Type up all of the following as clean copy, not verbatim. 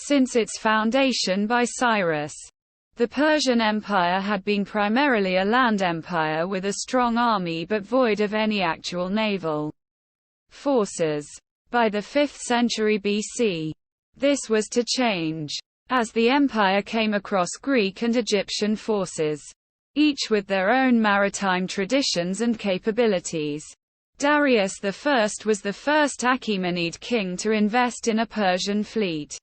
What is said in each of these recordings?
since its foundation by Cyrus. The Persian Empire had been primarily a land empire with a strong army but void of any actual naval forces. By the 5th century BC, this was to change, as the empire came across Greek and Egyptian forces, each with their own maritime traditions and capabilities. Darius I was the first Achaemenid king to invest in a Persian fleet.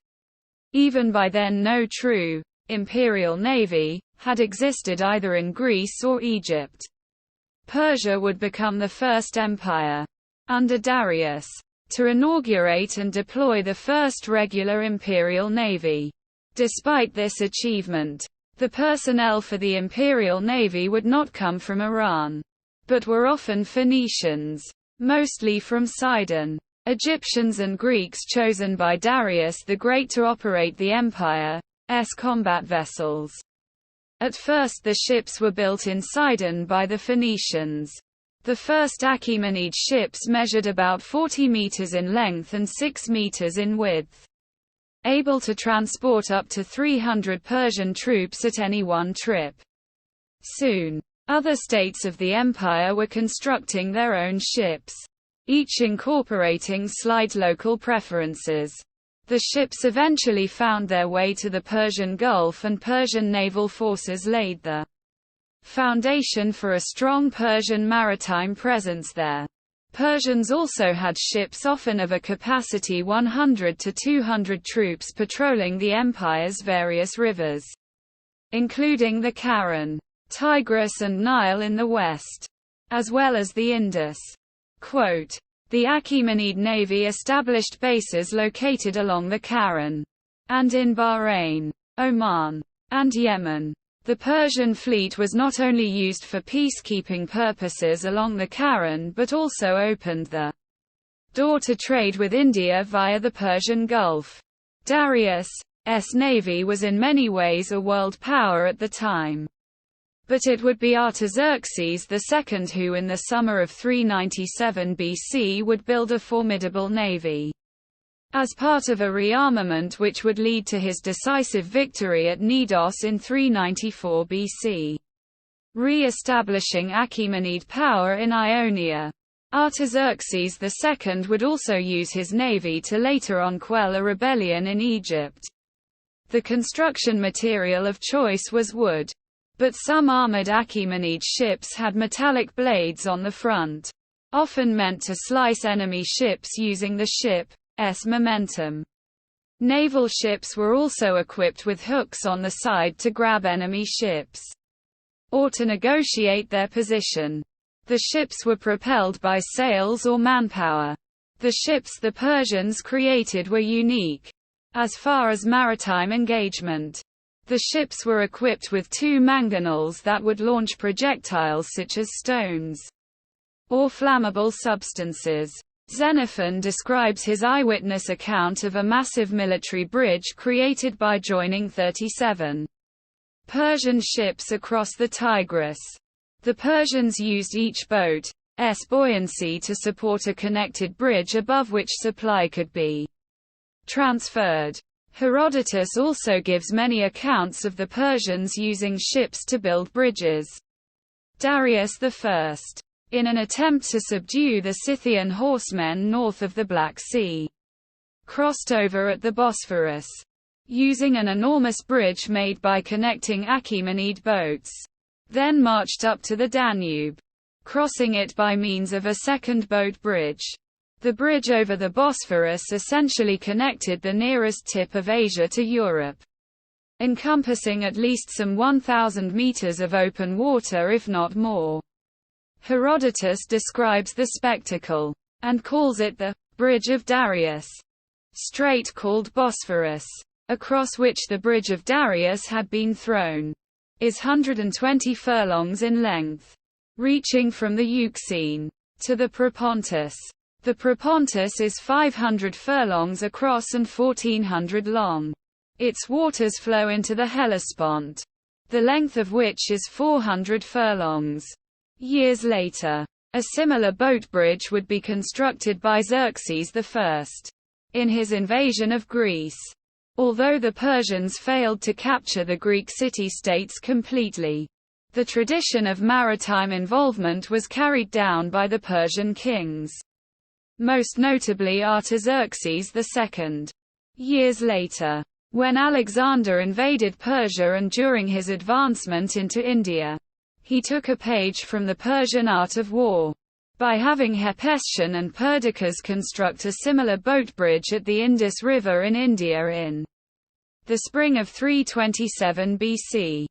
Even by then no true imperial navy had existed either in Greece or Egypt. Persia would become the first empire, under Darius, to inaugurate and deploy the first regular imperial navy. Despite this achievement, the personnel for the imperial navy would not come from Iran, but were often Phoenicians, mostly from Sidon. Egyptians and Greeks chosen by Darius the Great to operate the empire's combat vessels. At first the ships were built in Sidon by the Phoenicians. The first Achaemenid ships measured about 40 meters in length and 6 meters in width, able to transport up to 300 Persian troops at any one trip. Soon, other states of the empire were constructing their own ships, each incorporating slight local preferences. The ships eventually found their way to the Persian Gulf, and Persian naval forces laid the foundation for a strong Persian maritime presence there. Persians also had ships often of a capacity 100 to 200 troops patrolling the empire's various rivers, including the Karen, Tigris and Nile in the west, as well as the Indus. Quote, the Achaemenid navy established bases located along the Karen, and in Bahrain, Oman, and Yemen. The Persian fleet was not only used for peacekeeping purposes along the Karen but also opened the door to trade with India via the Persian Gulf. Darius' navy was in many ways a world power at the time. But it would be Artaxerxes II who in the summer of 397 BC would build a formidable navy, as part of a rearmament which would lead to his decisive victory at Knidos in 394 BC, re-establishing Achaemenid power in Ionia. Artaxerxes II would also use his navy to later on quell a rebellion in Egypt. The construction material of choice was wood, but some armored Achaemenid ships had metallic blades on the front, often meant to slice enemy ships using the ship's momentum. Naval ships were also equipped with hooks on the side to grab enemy ships, or to negotiate their position. The ships were propelled by sails or manpower. The ships the Persians created were unique as far as maritime engagement. The ships were equipped with two mangonels that would launch projectiles such as stones or flammable substances. Xenophon describes his eyewitness account of a massive military bridge created by joining 37 Persian ships across the Tigris. The Persians used each boat's buoyancy to support a connected bridge above which supply could be transferred. Herodotus also gives many accounts of the Persians using ships to build bridges. Darius I, in an attempt to subdue the Scythian horsemen north of the Black Sea, crossed over at the Bosphorus, using an enormous bridge made by connecting Achaemenid boats, then marched up to the Danube, crossing it by means of a second boat bridge. The bridge over the Bosphorus essentially connected the nearest tip of Asia to Europe, encompassing at least some 1,000 meters of open water if not more. Herodotus describes the spectacle, and calls it the Bridge of Darius. Strait called Bosphorus, across which the Bridge of Darius had been thrown, is 120 furlongs in length, reaching from the Euxine to the Propontis. The Propontis is 500 furlongs across and 1,400 long. Its waters flow into the Hellespont, the length of which is 400 furlongs. Years later, a similar boat bridge would be constructed by Xerxes I in his invasion of Greece. Although the Persians failed to capture the Greek city-states completely, the tradition of maritime involvement was carried down by the Persian kings, most notably Artaxerxes II. Years later, when Alexander invaded Persia and during his advancement into India, he took a page from the Persian art of war, by having Hephaestion and Perdiccas construct a similar boat bridge at the Indus River in India in the spring of 327 BC.